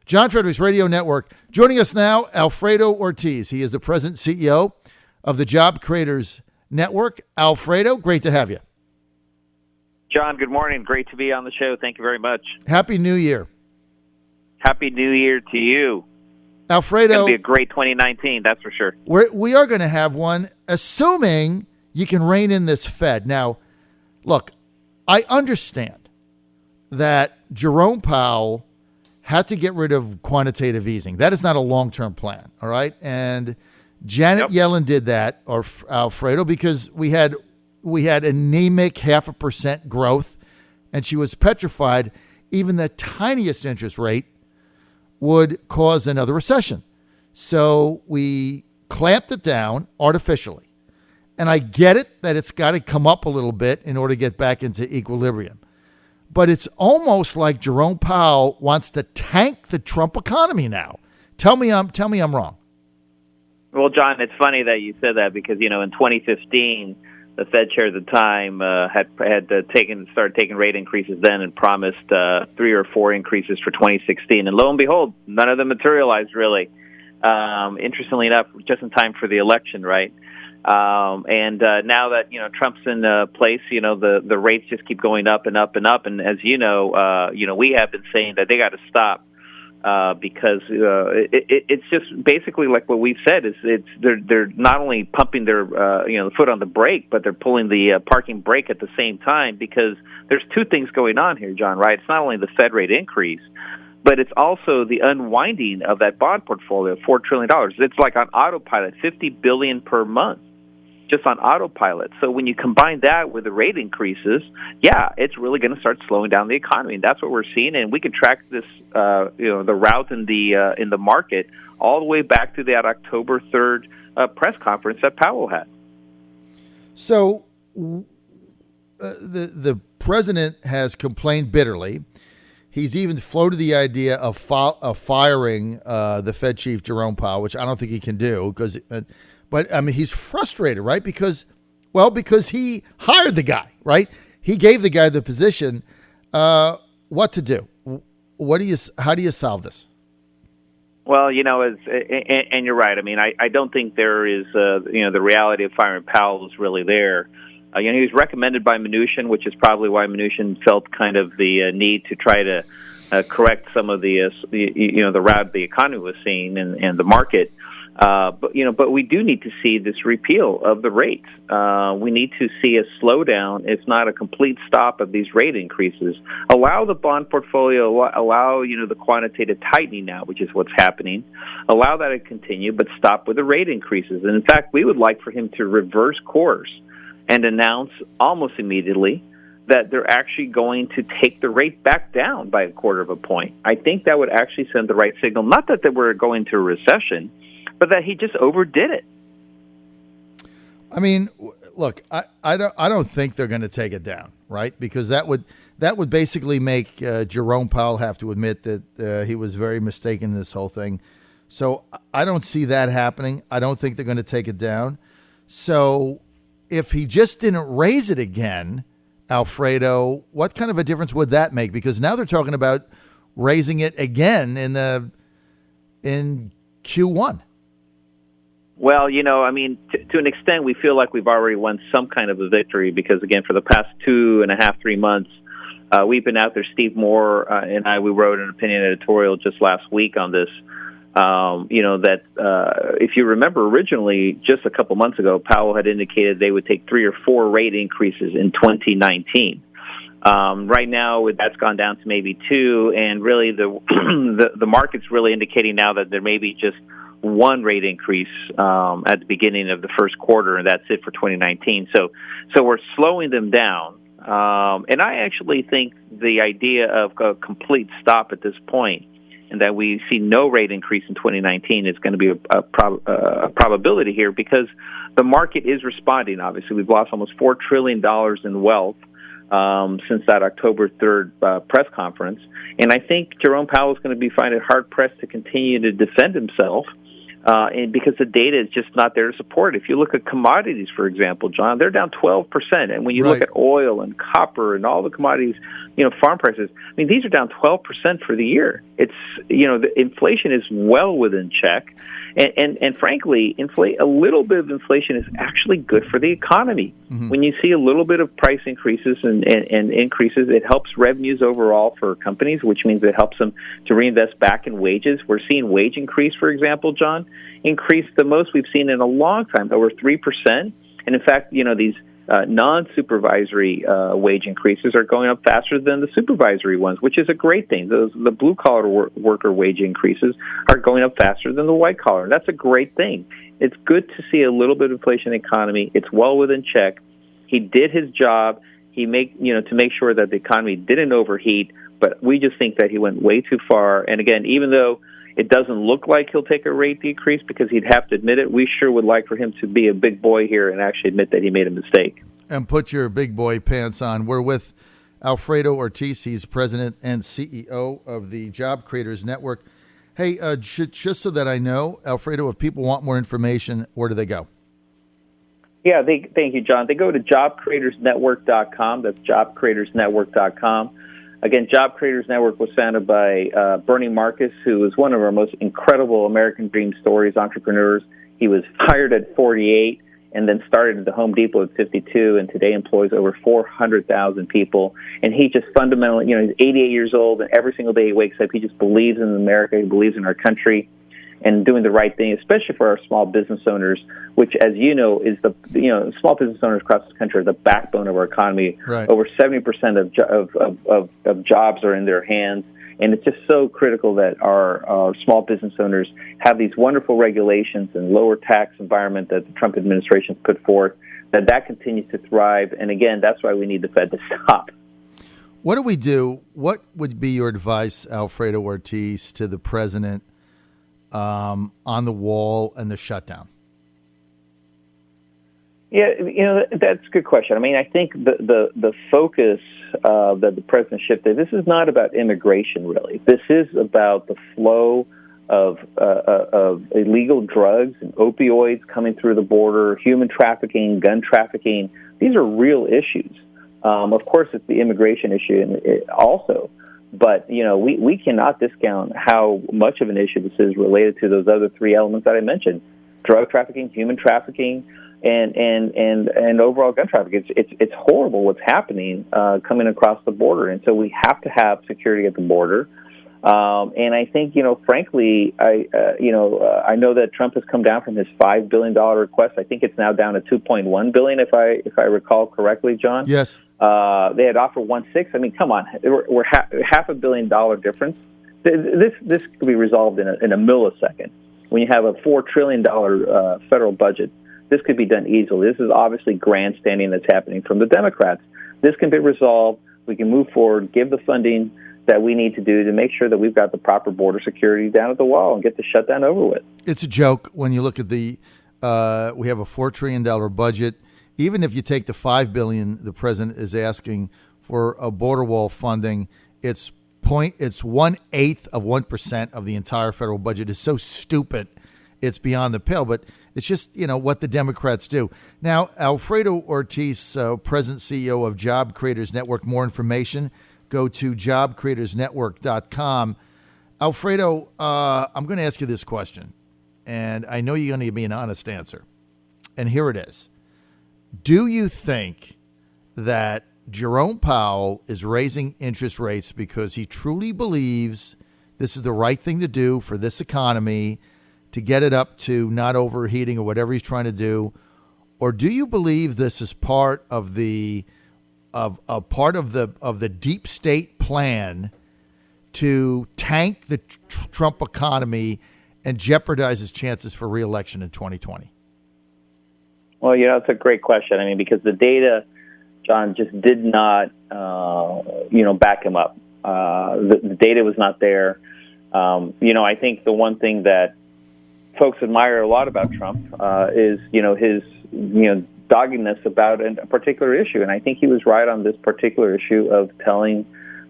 John Fredericks Radio Network. Joining us now, Alfredo Ortiz. He is the president and CEO of the Job Creators Network. Alfredo, great to have you. John, good morning. Great to be on the show. Thank you very much. Happy New Year. Happy New Year to you. Alfredo. It's going to be a great 2019, that's for sure. We are going to have one, assuming you can rein in this Fed. Now, look, I understand that Jerome Powell had to get rid of quantitative easing. That is not a long-term plan, all right? And Janet Yellen did that, or Alfredo, because we had anemic 0.5% growth, and she was petrified even the tiniest interest rate would cause another recession. So we clamped it down artificially. And I get it that it's got to come up a little bit in order to get back into equilibrium. But it's almost like Jerome Powell wants to tank the Trump economy now. Tell me I'm wrong. Well, John, it's funny that you said that because, in 2015, the Fed chair at the time started taking rate increases then and promised 3 or 4 increases for 2016. And lo and behold, none of them materialized really. Interestingly enough, just in time for the election, right? And now that, Trump's in place, the rates just keep going up and up and up. And as we have been saying that they got to stop. Because it's just basically like what we've said is they're not only pumping their the foot on the brake, but they're pulling the parking brake at the same time, because there's two things going on here, John. Right? It's not only the Fed rate increase, but it's also the unwinding of that bond portfolio, $4 trillion. It's like on autopilot, $50 billion per month, just on autopilot. So when you combine that with the rate increases, it's really going to start slowing down the economy. And that's what we're seeing. And we can track this, the route in the market all the way back to that October 3rd press conference that Powell had. So the president has complained bitterly. He's even floated the idea of firing the Fed chief, Jerome Powell, which I don't think he can do because. But, I mean, he's frustrated, right? Because he hired the guy, right? He gave the guy the position. What to do? How do you solve this? Well, and you're right. I mean, I don't think there is, the reality of firing Powell is really there. He was recommended by Mnuchin, which is probably why Mnuchin felt kind of the need to try to correct some of the route the economy was seeing and the market. But we do need to see this repeal of the rates. We need to see a slowdown, if not a complete stop of these rate increases. Allow the bond portfolio, allow the quantitative tightening now, which is what's happening. Allow that to continue, but stop with the rate increases. And in fact, we would like for him to reverse course and announce almost immediately that they're actually going to take the rate back down by 1/4 point. I think that would actually send the right signal. Not that we're going to a recession, but that he just overdid it. I mean, look, I don't think they're going to take it down, right? Because that would basically make Jerome Powell have to admit that he was very mistaken in this whole thing. So I don't see that happening. I don't think they're going to take it down. So if he just didn't raise it again, Alfredo, what kind of a difference would that make? Because now they're talking about raising it again in Q1. Well, I mean, to an extent, we feel like we've already won some kind of a victory because, again, for the past 2.5, 3 months, we've been out there. Steve Moore and we wrote an opinion editorial just last week on this. If you remember originally, just a couple months ago, Powell had indicated they would take 3 or 4 rate increases in 2019. Right now, that's gone down to maybe 2, and really the market's really indicating now that there may be just 1 rate increase at the beginning of the first quarter, and that's it for 2019. So we're slowing them down. And I actually think the idea of a complete stop at this point and that we see no rate increase in 2019 is going to be a probability here because the market is responding. Obviously, we've lost almost $4 trillion in wealth since that October 3rd press conference. And I think Jerome Powell is going to be finding it hard-pressed to continue to defend himself and because the data is just not there to support it. If you look at commodities, for example, John, they're down 12%. And when you look at oil and copper and all the commodities, farm prices, I mean, these are down 12% for the year. It's, the inflation is well within check. And frankly, a little bit of inflation is actually good for the economy. Mm-hmm. When you see a little bit of price increases and increases, it helps revenues overall for companies, which means it helps them to reinvest back in wages. We're seeing wage increase, for example, John, increase the most we've seen in a long time, over 3%. And in fact, these non-supervisory wage increases are going up faster than the supervisory ones, which is a great thing. The blue-collar worker wage increases are going up faster than the white-collar. That's a great thing. It's good to see a little bit of inflation in the economy. It's well within check. He did his job. To make sure that the economy didn't overheat, but we just think that he went way too far. And again, even though it doesn't look like he'll take a rate decrease because he'd have to admit it, we sure would like for him to be a big boy here and actually admit that he made a mistake. And put your big boy pants on. We're with Alfredo Ortiz. He's president and CEO of the Job Creators Network. Hey, just so that I know, Alfredo, if people want more information, where do they go? Yeah, thank you, John. They go to jobcreatorsnetwork.com. That's jobcreatorsnetwork.com. Again, Job Creators Network was founded by Bernie Marcus, who is one of our most incredible American dream stories entrepreneurs. He was hired at 48 and then started at the Home Depot at 52, and today employs over 400,000 people. And he just fundamentally, he's 88 years old, and every single day he wakes up, he just believes in America, he believes in our country, and doing the right thing, especially for our small business owners, which, as you know, is small business owners across the country are the backbone of our economy. Right. Over 70% of jobs are in their hands, and it's just so critical that our small business owners have these wonderful regulations and lower tax environment that the Trump administration put forth, that continues to thrive. And again, that's why we need the Fed to stop. What do we do? What would be your advice, Alfredo Ortiz, to the president on the wall and the shutdown? Yeah, that's a good question. I mean, I think the focus that the president shifted, this is not about immigration, really. This is about the flow of illegal drugs and opioids coming through the border, human trafficking, gun trafficking. These are real issues. Of course, it's the immigration issue also. But, we cannot discount how much of an issue this is related to those other three elements that I mentioned: drug trafficking, human trafficking, and overall gun trafficking. It's horrible what's happening coming across the border, and so we have to have security at the border. And I think, frankly, I know that Trump has come down from his $5 billion request. I think it's now down to $2.1 billion, if I recall correctly, John. Yes. They had offered 1.6. I mean, come on, we're $500 million difference. This could be resolved in a millisecond. When you have a $4 trillion federal budget, this could be done easily. This is obviously grandstanding that's happening from the Democrats. This can be resolved. We can move forward, give the funding that we need to do to make sure that we've got the proper border security down at the wall and get the shutdown over with. It's a joke when you look at we have a $4 trillion budget. Even if you take the $5 billion the president is asking for a border wall funding, it's 1/8 of 1% of the entire federal budget. Is so stupid, it's beyond the pale. But it's just what the Democrats do. Now, Alfredo Ortiz, President CEO of Job Creators Network. More information, go to jobcreatorsnetwork.com. Alfredo, I'm going to ask you this question, and I know you're going to give me an honest answer. And here it is. Do you think that Jerome Powell is raising interest rates because he truly believes this is the right thing to do for this economy, to get it up to not overheating or whatever he's trying to do? Or do you believe this is part of the deep state plan to tank the Trump economy and jeopardize his chances for re-election in 2020? Well, it's a great question. I mean, because the data, John, just did not, back him up. The data was not there. I think the one thing that folks admire a lot about Trump is, his, doggedness about a particular issue. And I think he was right on this particular issue of telling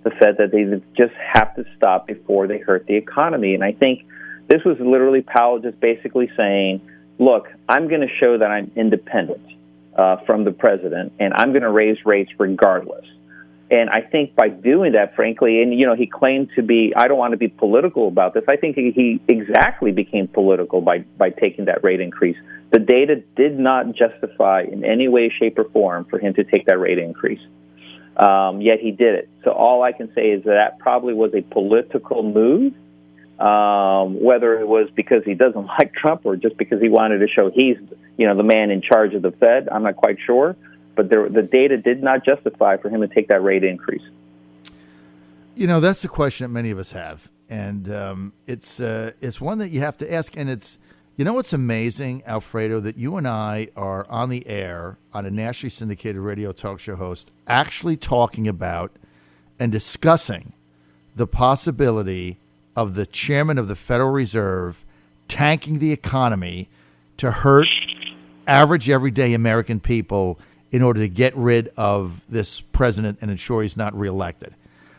the Fed that they just have to stop before they hurt the economy. And I think This was literally Powell just basically saying, look, I'm going to show that I'm independent from the president, and I'm going to raise rates regardless. And I think by doing that, frankly, and, he claimed to be, I don't want to be political about this, I think he exactly became political by taking that rate increase. The data did not justify in any way, shape, or form for him to take that rate increase. Yet he did it. So all I can say is that probably was a political move, whether it was because he doesn't like Trump or just because he wanted to show he's, the man in charge of the Fed. I'm not quite sure. But the data did not justify for him to take that rate increase. That's the question that many of us have. And it's one that you have to ask. And it's, what's amazing, Alfredo, that you and I are on the air on a nationally syndicated radio talk show host actually talking about and discussing the possibility of the chairman of the Federal Reserve tanking the economy to hurt average, everyday American people in order to get rid of this president and ensure he's not reelected.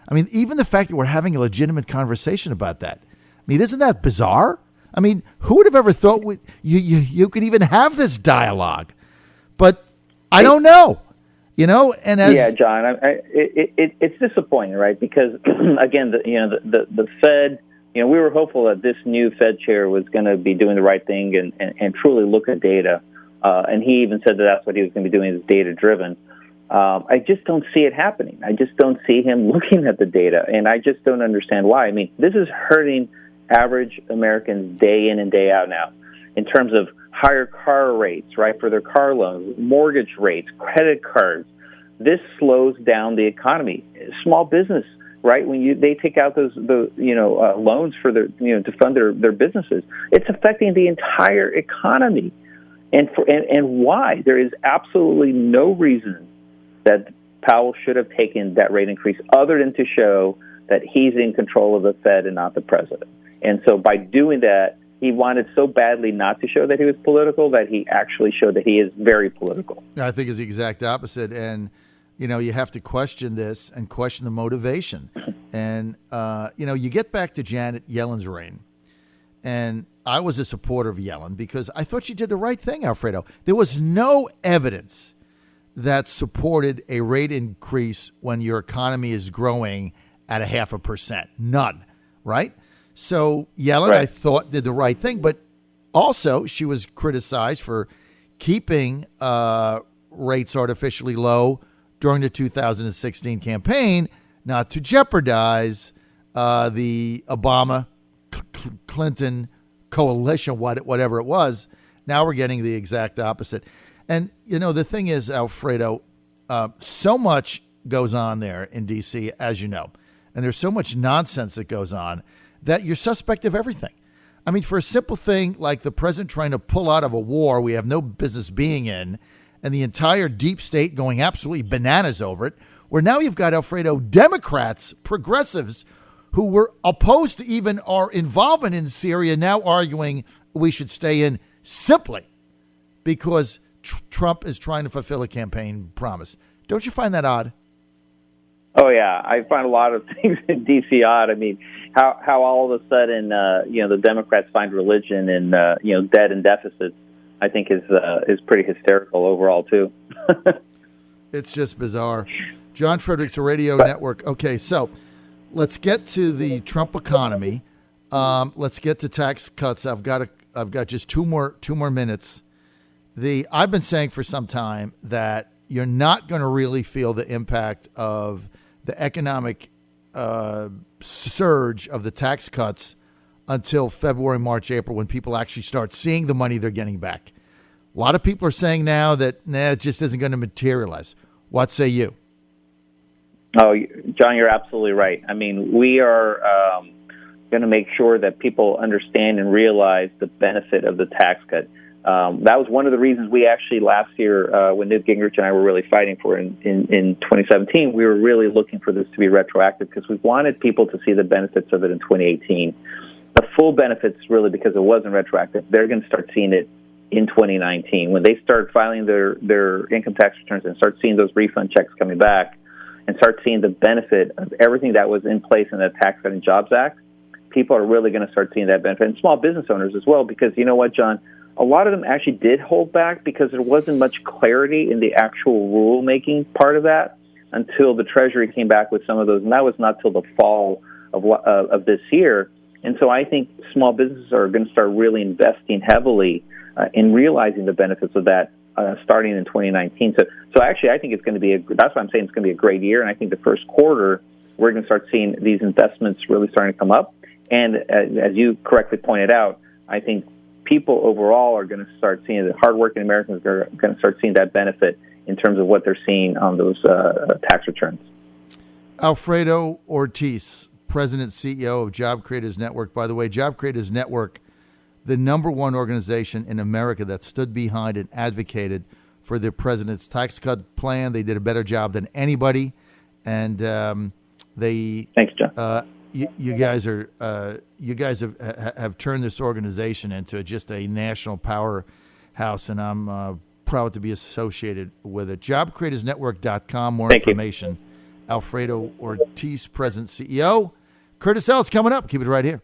I mean, even the fact that we're having a legitimate conversation about that. I mean, isn't that bizarre? I mean, who would have ever thought you could even have this dialogue? But I don't know, And as John, it's disappointing, right? Because again, the Fed, we were hopeful that this new Fed chair was going to be doing the right thing and truly look at data. And he even said that that's what he was going to be doing, is data-driven. I just don't see it happening. I just don't see him looking at the data, and I just don't understand why. I mean, this is hurting average Americans day in and day out now in terms of higher car rates, right, for their car loans, mortgage rates, credit cards. This slows down the economy. Small business, right, when they take out those loans for their to fund their businesses, it's affecting the entire economy. And why? There is absolutely no reason that Powell should have taken that rate increase other than to show that he's in control of the Fed and not the president. And so by doing that, he wanted so badly not to show that he was political that he actually showed that he is very political. I think it's the exact opposite. And, you have to question this and question the motivation. And, you get back to Janet Yellen's reign. And I was a supporter of Yellen because I thought she did the right thing, Alfredo. There was no evidence that supported a rate increase when your economy is growing at 0.5%. None, right? So Yellen, right, I thought, did the right thing. But also she was criticized for keeping rates artificially low during the 2016 campaign, not to jeopardize the Obama Clinton coalition, whatever it was. Now we're getting the exact opposite. And, the thing is, Alfredo, so much goes on there in D.C., as you know, and there's so much nonsense that goes on that you're suspect of everything. I mean, for a simple thing like the president trying to pull out of a war we have no business being in, and the entire deep state going absolutely bananas over it, where now you've got, Alfredo, Democrats, progressives, who were opposed to even our involvement in Syria, now arguing we should stay in simply because Trump is trying to fulfill a campaign promise. Don't you find that odd? Oh, yeah. I find a lot of things in D.C. odd. I mean, how all of a sudden, the Democrats find religion in, debt and deficits, I think is pretty hysterical overall, too. It's just bizarre. John Fredericks Radio Network. Okay, so let's get to the Trump economy. Let's get to tax cuts. I've got just two more minutes. I've been saying for some time that you're not going to really feel the impact of the economic surge of the tax cuts until February, March, April, when people actually start seeing the money they're getting back. A lot of people are saying now that it just isn't going to materialize. What say you? Oh, John, you're absolutely right. I mean, we are going to make sure that people understand and realize the benefit of the tax cut. That was one of the reasons we actually last year, when Newt Gingrich and I were really fighting for it in 2017, we were really looking for this to be retroactive because we wanted people to see the benefits of it in 2018. The full benefits, really, because it wasn't retroactive, they're going to start seeing it in 2019. When they start filing their income tax returns and start seeing those refund checks coming back and start seeing the benefit of everything that was in place in the Tax Cut and Jobs Act, people are really going to start seeing that benefit, and small business owners as well, because you know what, John? A lot of them actually did hold back because there wasn't much clarity in the actual rulemaking part of that until the Treasury came back with some of those, and that was not till the fall of this year. And so I think small businesses are going to start really investing heavily in realizing the benefits of that starting in 2019. So actually, I think it's going to be that's why I'm saying it's going to be a great year. And I think the first quarter, we're going to start seeing these investments really starting to come up. And as you correctly pointed out, I think people overall are going to start seeing, the hardworking Americans are going to start seeing that benefit in terms of what they're seeing on those tax returns. Alfredo Ortiz, President, CEO of Job Creators Network. By the way, Job Creators Network, the number one organization in America that stood behind and advocated for the president's tax cut plan. They did a better job than anybody, and Thanks, John. You guys have turned this organization into just a national powerhouse, and I'm proud to be associated with it. JobCreatorsNetwork.com. More information. Alfredo Ortiz, President, CEO. Curtis Ellis coming up. Keep it right here.